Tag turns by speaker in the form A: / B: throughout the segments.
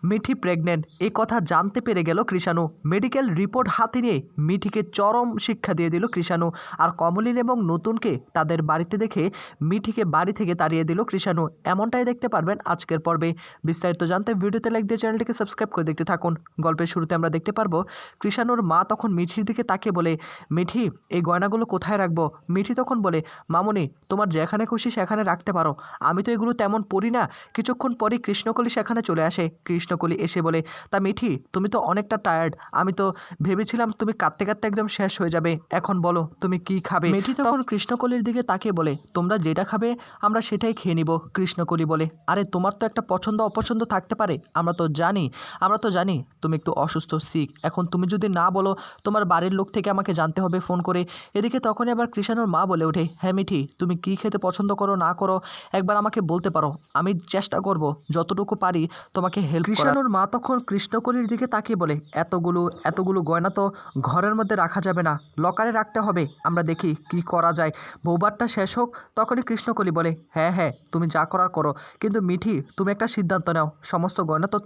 A: Mithi pregnant এই কথা জানতে পেরে গেল কৃষাণু। মেডিকেল রিপোর্ট হাতে নিয়ে মিঠিকে চরম শিক্ষা দিয়ে দিল কৃষাণু। আর কমলিন এবং নতুনকে তাদের বাড়িতে দেখে মিঠিকে বাড়ি থেকে তাড়িয়ে দিল কৃষাণু। এমনটাই দেখতে পারবেন আজকের পর্বে। বিস্তারিত জানতে ভিডিওতে লাইক দিয়ে চ্যানেলটিকে সাবস্ক্রাইব করে দেখতে থাকুন। গল্পের শুরুতে আমরা দেখতে পারবো কৃষাণুর মা তখন মিঠির দিকে তাকিয়ে বলে, মিঠি এই গয়নাগুলো কোথায় রাখবো? মিঠি তখন বলে, মামুনি তোমার যেখানে খুশি সেখানে রাখতে পারো, আমি তো এগুলো তেমন পড়ি না। কিছুক্ষণ পরই কৃষ্ণকলি সেখানে চলে আসে। কৃষ্ণকলি এসে বলে, তা মিঠি তুমি তো অনেকটা টায়ার্ড, আমি তো ভেবেছিলাম তুমি কাঁদতে কাঁদতে একদম শেষ হয়ে যাবে। এখন বলো তুমি কি খাবে? মিঠি তখন কৃষ্ণকলির দিকে তাকিয়ে বলে, তোমরা যেটা খাবে আমরা সেটাই খেয়ে নিব। কৃষ্ণকলি বলে, আরে তোমার তো একটা পছন্দ অপছন্দ থাকতে পারে, আমরা তো জানি তুমি একটু অসুস্থ সিক। এখন তুমি যদি না বলো তোমার বাড়ির লোক থেকে আমাকে জানতে হবে ফোন করে। এদিকে তখনই আবার কৃষাণুর মা বলে ওঠে, হ্যাঁ মিঠি তুমি কি খেতে পছন্দ করো না করো একবার আমাকে বলতে পারো, আমি চেষ্টা করব যতটুকু পারি তোমাকে হেল্প করার। কৃষাণুর মা তখন কৃষ্ণকলির দিকে তাকিয়ে বলে, এতগুলো গয়না তো ঘরের মধ্যে রাখা যাবে না, লকারে রাখতে হবে, আমরা দেখি কি করা যায়। বৌবারটা শেষ হোক। তখনই কৃষ্ণকলি বলে, হ্যাঁ তুমি যা করার করো, কিন্তু মিঠি তুমি একটা সিদ্ধান্ত নাও, সমস্ত গয়না তো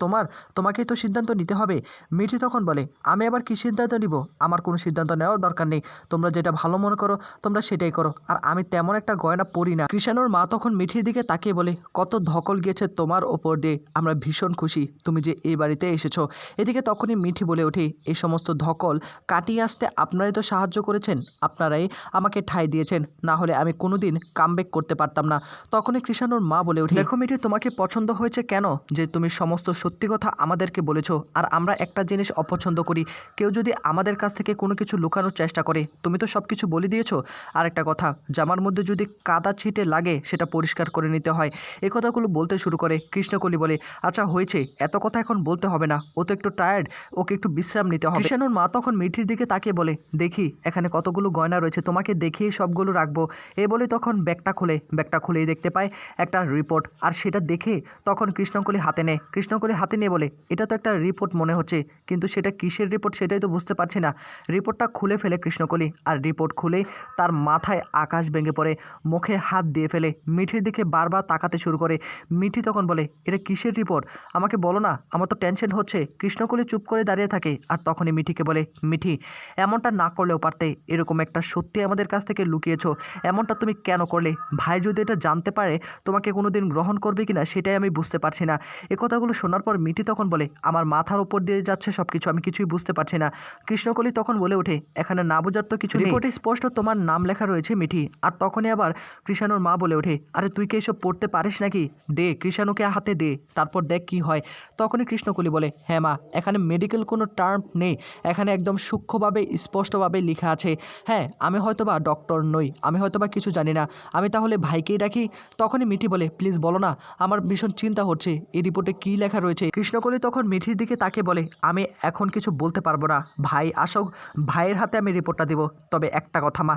A: তোমাকেই তো সিদ্ধান্ত নিতে হবে। মিঠি তখন বলে, আমি আবার কি সিদ্ধান্ত নিব? আমার কোনো সিদ্ধান্ত নেওয়ার দরকার নেই, তোমরা যেটা ভালো মনে করো তোমরা সেটাই করো, আর আমি তেমন একটা গয়না পরি না। কৃষাণুর মা তখন মিঠির দিকে তাকিয়ে বলে, কত ধকল গিয়েছে তোমার ওপর দিয়ে, আমরা ভীষণ খুশি তুমি যে এই বাড়িতে এসেছো। এদিকে তখনই মিঠি বলে ওঠে, এই সমস্ত ধকল কাটিয়ে আসতে আপনারাই তো সাহায্য করেছেন, আপনারাই আমাকে ঠাঁই দিয়েছেন, না হলে আমি কোনোদিন কামব্যাক করতে পারতাম না। তখনই কৃষাণুর মা বলে ওঠে, দেখো মিঠি তোমাকে পছন্দ হয়েছে কেন? যে তুমি সমস্ত সত্যি কথা আমাদেরকে বলেছো, আর আমরা একটা জিনিস অপছন্দ করি, কেউ যদি আমাদের কাছ থেকে কোনো কিছু লুকানোর চেষ্টা করে। তুমি তো সব কিছু বলে দিয়েছো। আর একটা কথা, জামার মধ্যে যদি কাদা ছিটে লাগে সেটা পরিষ্কার করে নিতে হয়। এই কথাগুলো বলতে শুরু করে। কৃষ্ণকলি বলে, আচ্ছা হয়েছে, এত কথা এখন বলতে হবে না, ও তো একটু টায়ার্ড, ওকে একটু বিশ্রাম নিতে হবে। কৃষাণুর মা তখন মিঠির দিকে তাকিয়ে বলে, দেখি এখানে কতগুলো গয়না রয়েছে, তোমাকে দেখিয়ে সবগুলো রাখবো। এ বলে তখন ব্যাগটা খুলেই দেখতে পায় একটা রিপোর্ট, আর সেটা দেখে তখন কৃষ্ণকলি হাতে নিয়ে বলে, এটা তো একটা রিপোর্ট মনে হচ্ছে, কিন্তু সেটা কিসের রিপোর্ট সেটাই তো বুঝতে পারছি না। রিপোর্টটা খুলে ফেলে কৃষ্ণকলি, আর রিপোর্ট খুলে তার মাথায় আকাশ ভেঙে পড়ে, মুখে হাত দিয়ে ফেলে মিঠির দিকে বারবার তাকাতে শুরু করে। মিঠি তখন বলে, এটা কিসের রিপোর্ট? আমাকে বলো না, আমার তো টেনশন হচ্ছে। কৃষ্ণকলি চুপ করে দাঁড়িয়ে থাকে, আর তখনই মিঠিকে বলে, মিঠি এমনটা না করলেও পারতে, এরকম একটা সত্যি আমাদের কাছ থেকে লুকিয়েছো, এমনটা তুমি কেন করলে? ভাই যদি এটা জানতে পারে তোমাকে কোনোদিন গ্রহণ করবে কিনা সেটাই আমি বুঝতে পারছি না। এ কথাগুলো শোনার পর মিঠি তখন বলে, আমার মাথার উপর দিয়ে যাচ্ছে সব কিছু, আমি কিছুই বুঝতে পারছি না। কৃষ্ণকলি তখন বলে ওঠে, এখানে না বোঝার তো কিছু নেই, রিপোর্টে স্পষ্ট তোমার নাম লেখা রয়েছে মিঠি। আর তখনই আবার কৃষাণুর মা বলে ওঠে, আরে তুই কি এসব পড়তে পারিস নাকি? দে কৃষাণুকে হাতে দে, তারপর দেখ কি হয়। তখনই কৃষ্ণকলি বলে, হ্যাঁ মা, এখানে মেডিকেল কোনো টার্ম নেই, এখানে একদম সূক্ষ্মভাবে স্পষ্টভাবে লেখা আছে। হ্যাঁ আমি হয়তোবা ডক্টর নই, আমি হয়তোবা কিছু জানি না, আমি তাহলে ভাইকেই রাখি। তখনই মিঠি বলে, প্লিজ বলো না, আমার ভীষণ চিন্তা হচ্ছে, এই রিপোর্টে কী লেখা রয়েছে। কৃষ্ণকলি তখন মিঠির দিকে তাকে বলে, আমি এখন কিছু বলতে পারবো না, ভাই আসুক, ভাইয়ের হাতে আমি রিপোর্টটা দিব। তবে একটা কথা মা,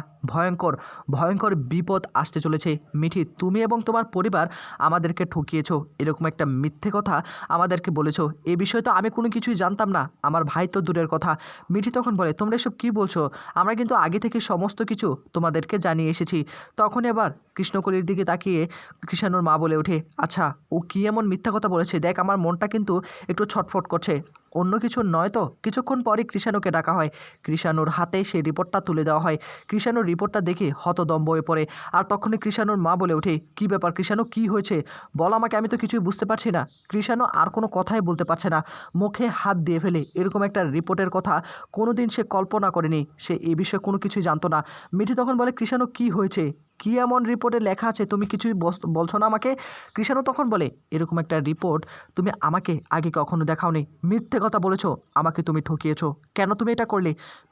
A: ভয়ঙ্কর বিপদ আসতে চলেছে। মিঠি তুমি এবং তোমার পরিবার আমাদেরকে ঠকিয়েছো, এরকম একটা মিথ্যে কথা আমাদেরকে বলেছো, এই বিষয়ে তো আমি কোনো কিছুই জানতাম না, আমার ভাই তো দূরের কথা। মিঠি তখন বলে, তোমরা এসব কী বলছো? আমরা কিন্তু আগে থেকে সমস্ত কিছু তোমাদেরকে জানিয়ে এসেছি। তখনই আবার কৃষ্ণকলির দিকে তাকিয়ে কৃষাণুর মা বলে ওঠে, আচ্ছা ও কী এমন মিথ্যা কথা বলেছে, দেখ আমার মনটা কিন্তু একটু ছটফট করছে, অন্য কিছু নয় তো। কিছুক্ষণ পরই কৃষাণুকে ডাকা হয়, কৃষাণুর হাতে সেই রিপোর্টটা তুলে দেওয়া হয়। কৃষাণুর রিপোর্টটা দেখে হতদম্ব হয়ে পড়ে, আর তখনই কৃষাণুর মা বলে ওঠে, কী ব্যাপার কৃষাণু, কী হয়েছে বল আমাকে, আমি তো কিছুই বুঝতে পারছি না। কৃষাণু আর কোনো কথাই বলতে পারছে না, মুখে হাত দিয়ে ফেলে। এরকম একটা রিপোর্টের কথা কোনোদিন সে কল্পনা করেনি, সে এই বিষয়ে কোনো কিছুই জানতো না। মিঠি তখন বলে, কৃষাণু কী হয়েছে, কী এমন রিপোর্টে লেখা আছে, তুমি কিছুই বলছো না আমাকে? কৃষাণু তখন বলে, এরকম একটা রিপোর্ট তুমি আমাকে আগে কখনো দেখাওনি, মিথ্যে কথা বলেছো, আমাকে তুমি ঠকিয়েছো, কেন তুমি এটা করলে?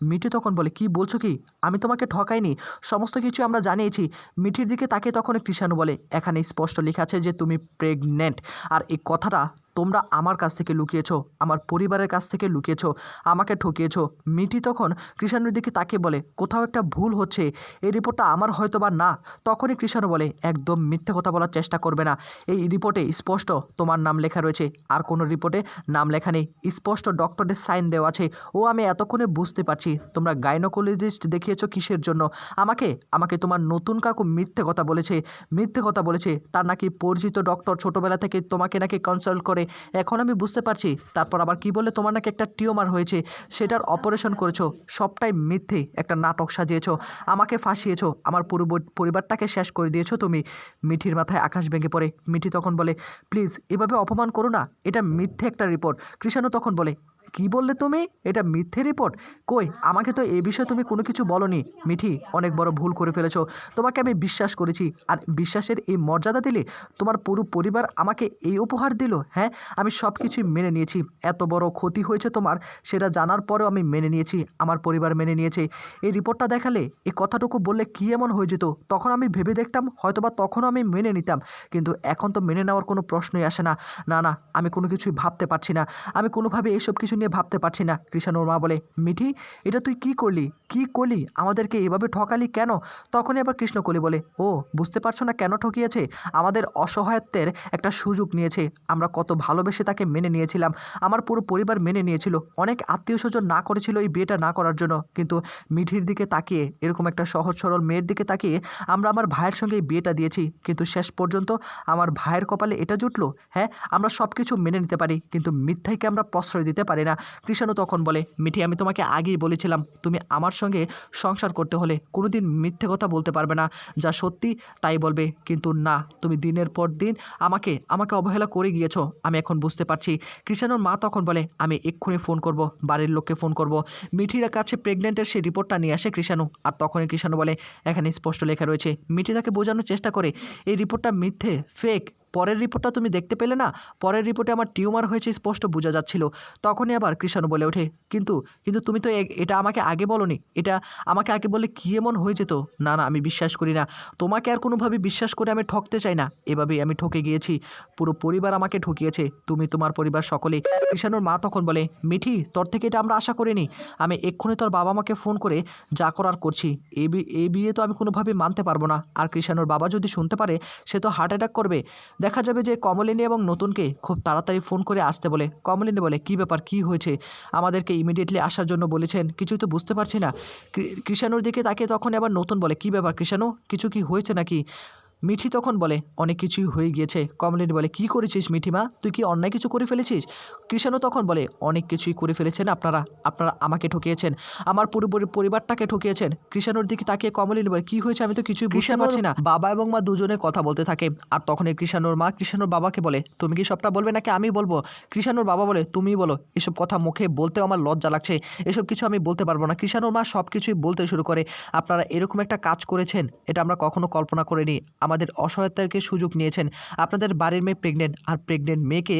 A: মিঠি তখন বলে, কি বলছো কি, আমি তোমাকে ঠকাইনি, সমস্ত কিছু আমরা জানিয়েছি। মিঠির দিকে তাকে তখন কৃষাণু বলে, এখানে স্পষ্ট লেখা আছে যে তুমি প্রেগনেন্ট, আর এই কথাটা তোমরা আমার কাছ থেকে লুকিয়েছো, আমার পরিবারের কাছ থেকে লুকিয়েছো, আমাকে ঠকিয়েছো। মিঠি তখন কৃষাণুর দিকে তাকে বলে, কোথাও একটা ভুল হচ্ছে, এই রিপোর্টটা আমার হয়তো বা না। তখনই কৃষাণু বলে, একদম মিথ্যে কথা বলার চেষ্টা করবে না, এই রিপোর্টে স্পষ্ট তোমার নাম লেখা রয়েছে, আর কোনো রিপোর্টে নাম লেখা নেই, স্পষ্ট ডক্টরের সাইন দেওয়া আছে। ও আমি এতক্ষণে বুঝতে পারছি তোমরা গাইনোকোলজিস্ট দেখিয়েছো কিসের জন্য, আমাকে তোমার নতুন কাকু মিথ্যে কথা বলেছে, তার নাকি পরিচিত ডক্টর ছোটোবেলা থেকে তোমাকে নাকি কনসাল্ট করে, বলে এখন আমি বুঝতে পারছি। তারপর আবার কি বললে তোমার নাকি একটা টিউমার হয়েছে, সেটার অপারেশন করেছো, সবটাই মিথ্যে, একটা নাটক সাজিয়েছো, আমাকে ফাঁসিয়েছো, আমার পুরো পরিবারটাকে শেষ করে দিয়েছো তুমি। মিঠির মাথায় আকাশ ভেঙে পড়ে। মিঠি তখন বলে প্লিজ এভাবে অপমান করো না, এটা মিথ্যে একটা রিপোর্ট। কৃষাণু তখন বলে কি বললে তুমি, এটা মিথ্যে রিপোর্ট? কই আমাকে তো এই বিষয়ে তুমি কোনো কিছু বলনি। মিঠি অনেক বড় ভুল করে ফেলেছো, তোমাকে আমি বিশ্বাস করেছি আর বিশ্বাসের এই মর্যাদা দিলে তোমার পুরো পরিবার আমাকে এই উপহার দিল। হ্যাঁ, আমি সব কিছুই মেনে নিয়েছি, এত বড় ক্ষতি হয়েছে তোমার সেটা জানার পরেও আমি মেনে নিয়েছি, আমার পরিবার মেনে নিয়েছে। এই রিপোর্টটা দেখালে এই কথাটুকু বললে কী এমন হয়ে যেত তখন আমি ভেবে দেখতাম, হয়তোবা তখনও আমি মেনে নিতাম, কিন্তু এখন তো মেনে নেওয়ার কোনো প্রশ্নই আসে না। না না, আমি কোনো কিছুই ভাবতে পারছি না, আমি কোনোভাবে এইসব কিছু নিয়ে ভাবতে পারছি না। কৃষাণুর মা বলে মিঠি এটা তুই কি করলি, কি করলি, আমাদেরকে এভাবে ঠকালি কেন? তখনই আবার কৃষ্ণকলি বলে ও বুঝতে পারছো না কেন ঠকিয়েছে? আমাদের অসহায়ত্বের একটা সুযোগ নিয়েছে, আমরা কত ভালোবেসে তাকে মেনে নিয়েছিলাম, আমার পুরো পরিবার মেনে নিয়েছিল, অনেক আত্মীয় স্বজন না করেছিল এই বিয়েটা না করার জন্য, কিন্তু মিঠির দিকে তাকিয়ে, এরকম একটা সহজ সরল মেয়ের দিকে তাকিয়ে আমরা আমার ভাইয়ের সঙ্গে এই বিয়েটা দিয়েছি, কিন্তু শেষ পর্যন্ত আমার ভাইয়ের কপালে এটা জুটলো। হ্যাঁ, আমরা সব কিছু মেনে নিতে পারি, কিন্তু মিথ্যাকে আমরা প্রশ্রয় দিতে পারি না। কৃষাণু তখন বলে মিঠি আমি তোমাকে আগেই বলেছিলাম তুমি আমার সঙ্গে সংসার করতে হলে কোনোদিন মিথ্যে কথা বলতে পারবে না, যা সত্যি তাই বলবে, কিন্তু না, তুমি দিনের পর দিন আমাকে আমাকে অবহেলা করে গিয়েছো, আমি এখন বুঝতে পারছি। কৃষাণুর মা তখন বলে আমি এক্ষুনি ফোন করব, বাড়ির লোককে ফোন করব। মিঠির কাছে প্রেগনেন্টের সেই রিপোর্টটা নিয়ে আসে কৃষাণু, আর তখনই কৃষাণু বলে এখানে স্পষ্ট লেখা রয়েছে। মিঠি তাকে বোঝানোর চেষ্টা করে এই রিপোর্টটা মিথ্যে, ফেক। পরের রিপোর্টটা তুমি দেখতে পেলে না, পরের রিপোর্টে আমার টিউমার হয়েছে স্পষ্ট বোঝা যাচ্ছিল। তখনই আবার কৃষাণু বলে ওঠে কিন্তু কিন্তু তুমি তো এটা আমাকে আগে বলোনি, এটা আমাকে আগে বললে কী এমন হয়ে যেত? না না, আমি বিশ্বাস করি না, তোমাকে আর কোনোভাবে বিশ্বাস করে আমি ঠকতে চাই না, এভাবেই আমি ঠকে গিয়েছি, পুরো পরিবার আমাকে ঠকিয়েছে, তুমি তোমার পরিবার সকলেই। কৃষাণুর মা তখন বলে মিঠি তোর থেকে এটা আমরা আশা করিনি, আমি এক্ষুনি তোর বাবা মাকে ফোন করে যা করার করছি, এই বিয়ে তো আমি কোনোভাবে মানতে পারবো না, আর কৃষাণুর বাবা যদি শুনতে পারে সে তো হার্ট অ্যাটাক করবে। দেখা যাবে যে কমলিনী এবং নতুনকে খুব তাড়াতাড়ি ফোন করে আসতে বলে। কমলিনী বলে কী ব্যাপার, কী হয়েছে, আমাদেরকে ইমিডিয়েটলি আসার জন্য বলেছেন, কিছুই তো বুঝতে পারছি না। কৃষাণুর দিকে তাকে তখন আবার নতুন বলে কী ব্যাপার কৃষাণু, কিছু কি হয়েছে নাকি? মিঠি তখন বলে অনেক কিছুই হয়ে গিয়েছে। কমলিনী বলে কী করেছিস মিঠিমা, তুই কি অন্যায় কিছু করে ফেলেছিস? কৃষাণু তখন বলে অনেক কিছুই করে ফেলেছেন আপনারা, আপনারা আমাকে ঠকিয়েছেন, আমার পুরো পরিবারটাকে ঠকিয়েছেন। কৃষাণুর দিকে তাকিয়ে কমলিনী বলে কী হয়েছে, আমি তো কিছুই বুঝতে পারছি না। বাবা এবং মা দুজনে কথা বলতে থাকে, আর তখন কৃষাণুর মা কৃষাণুর বাবাকে বলে তুমি কি সবটা বলবে নাকি আমি বলবো? কৃষাণুর বাবা বলে তুমিই বলো, এসব কথা মুখে বলতেও আমার লজ্জা লাগছে, এসব কিছু আমি বলতে পারবো না। কৃষাণুর মা সব কিছুই বলতে শুরু করে আপনারা এরকম একটা কাজ করেছেন, এটা আমরা কখনো কল্পনা করিনি, আমাদের অসহায়তাকে সুযোগ নিয়েছেন, আপনাদের বাড়ির মেয়ে প্রেগনেন্ট, আর প্রেগনেন্ট মেয়েকে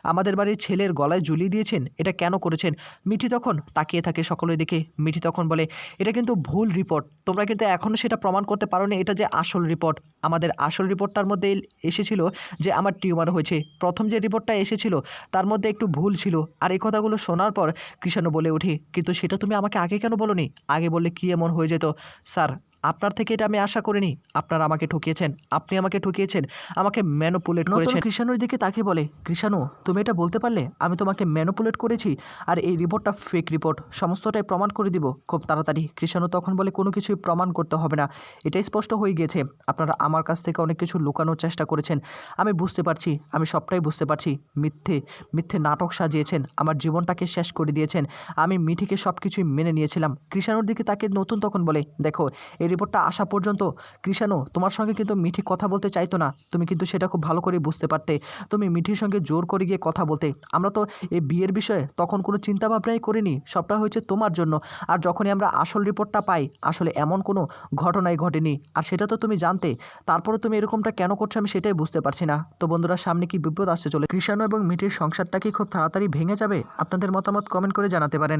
A: আমাদের বাড়ির ছেলের গলায় ঝুলিয়ে দিয়েছেন, এটা কেন করেছেন? মিঠি তখন তাকিয়ে থাকে সকলের দিকে। মিঠি তখন বলে এটা কিন্তু ভুল রিপোর্ট, তোমরা কিন্তু এখনও সেটা প্রমাণ করতে পারো না এটা যে আসল রিপোর্ট। আমাদের আসল রিপোর্টটার মধ্যে এসেছিল যে আমার টিউমার হয়েছে, প্রথম যে রিপোর্টটা এসেছিল তার মধ্যে একটু ভুল ছিল। আর এই কথাগুলো শোনার পর কৃষাণু বলে ওঠে কিন্তু সেটা তুমি আমাকে আগে কেন বলোনি, আগে বললে কী এমন হয়ে যেত? স্যার আপনার থেকে এটা আমি আশা করিনি, আপনারা আমাকে ঠকিয়েছেন, আপনি আমাকে ঠকিয়েছেন, আমাকে ম্যানিপুলেট করেছেন। কৃষাণুর দিকে তাকে বলে কৃষাণু তুমি এটা বলতে পারলে আমি তোমাকে ম্যানিপুলেট করেছি, আর এই রিপোর্টটা ফেক রিপোর্ট, সমস্তটাই প্রমাণ করে দিব খুব তাড়াতাড়ি। কৃষাণু তখন বলে কোনো কিছুই প্রমাণ করতে হবে না, এটাই স্পষ্ট হয়ে গিয়েছে আপনারা আমার কাছ থেকে অনেক কিছু লুকানোর চেষ্টা করেছেন, আমি বুঝতে পারছি, আমি সবটাই বুঝতে পারছি, মিথ্যে মিথ্যে নাটক সাজিয়েছেন, আমার জীবনটাকে শেষ করে দিয়েছেন, আমি মিঠিকে সব কিছুই মেনে নিয়েছিলাম। কৃষাণুর দিকে তাকে নতুন তখন বলে দেখো এই রিপোর্টটা আসা পর্যন্ত কৃষাণু তোমার সঙ্গে কিন্তু মিঠি কথা বলতে চাইতো না, তুমি কিন্তু সেটা খুব ভালো করে বুঝতে পারতে, তুমি মিঠির সঙ্গে জোর করে গিয়ে কথা বলতে, আমরা তো এই বিয়ের বিষয়ে তখন কোনো চিন্তা ভাবনাই করিনি, সবটা হয়েছে তোমার জন্য। আর যখনই আমরা আসল রিপোর্টটা পাই আসলে এমন কোনো ঘটনাই ঘটেনি, আর সেটা তো তুমি জানতে, তারপরে তুমি এরকমটা কেন করছো আমি সেটাই বুঝতে পারছি না। তো বন্ধুরা সামনে কি বিপদ আসছে চলে, কৃষাণু এবং মিঠির সংসারটা কি খুব তাড়াতাড়ি ভেঙে যাবে? আপনাদের মতামত কমেন্ট করে জানাতে পারেন।